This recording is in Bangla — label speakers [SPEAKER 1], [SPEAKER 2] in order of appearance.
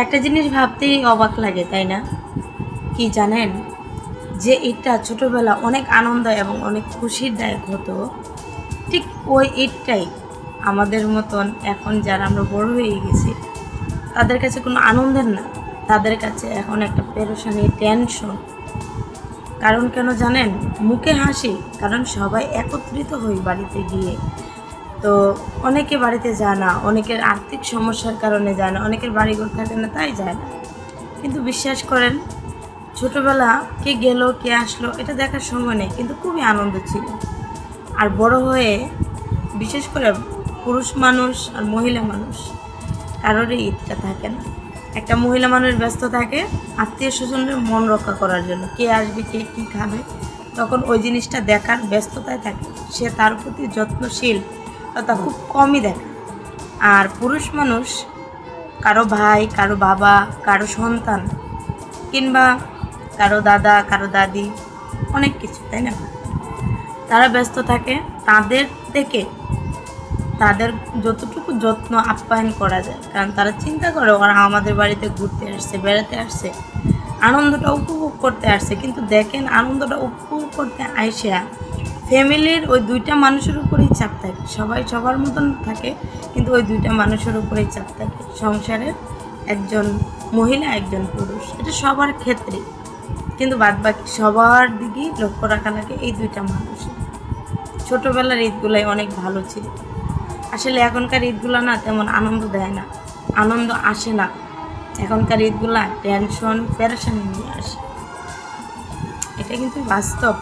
[SPEAKER 1] একটা জিনিস ভাবতেই অবাক লাগে, তাই না? কি জানেন, যে ঈদটা ছোটোবেলা অনেক আনন্দ এবং অনেক খুশির দায়ক হতো, ঠিক ওই ঈদটাই আমাদের মতন এখন যারা আমরা বড় হয়ে গেছি তাদের কাছে কোনো আনন্দের না, তাদের কাছে এখন একটা পেরেশানি, টেনশন। কারণ কেন জানেন? মুখে হাসি, কারণ সবাই একত্রিত হই বাড়িতে গিয়ে। তো অনেকে বাড়িতে যায় না, অনেকের আর্থিক সমস্যার কারণে যায় না, অনেকের বাড়িঘর থাকে না তাই যায় না। কিন্তু বিশ্বাস করেন, ছোটোবেলা কে গেল কে আসলো এটা দেখার সময় নেই, কিন্তু খুবই আনন্দ ছিল। আর বড় হয়ে বিশেষ করে পুরুষ মানুষ আর মহিলা মানুষ কারোরই ঈদটা থাকে না। একটা মহিলা মানুষ ব্যস্ত থাকে আত্মীয় স্বজনের মন রক্ষা করার জন্য, কে আসবে কে কী খাবে, তখন ওই জিনিসটা দেখার ব্যস্ততায় থাকে, সে তার প্রতি যত্নশীল তা খুব কমই দেখে। আর পুরুষ মানুষ কারো ভাই, কারো বাবা, কারো সন্তান, কিংবা কারো দাদা, কারো দাদি, অনেক কিছু, তাই না? তারা ব্যস্ত থাকে, তাদের থেকে তাদের যতটুকু যত্ন আপ্যায়ন করা যায়, কারণ তারা চিন্তা করে ওরা আমাদের বাড়িতে ঘুরতে আসছে, বেড়াতে আসছে, আনন্দটা উপভোগ করতে আসছে। কিন্তু দেখেন, আনন্দটা উপভোগ করতে আইসা ফ্যামিলির ওই দুইটা মানুষের উপরেই চাপ থাকে, সবাই সবার মতন থাকে, কিন্তু ওই দুইটা মানুষের উপরেই চাপ থাকে, সংসারের একজন মহিলা একজন পুরুষ, এটা সবার ক্ষেত্রে। কিন্তু বাদবাকি সবার দিকেই লক্ষ্য রাখা লাগে এই দুইটা মানুষ। ছোটোবেলার ঈদগুলাই অনেক ভালো ছিল। আসলে এখনকার ঈদগুলো না তেমন আনন্দ দেয় না, আনন্দ আসে না। এখনকার ঈদগুলা টেনশন, পেরেশানি নিয়ে আসে, এটা কিন্তু বাস্তব।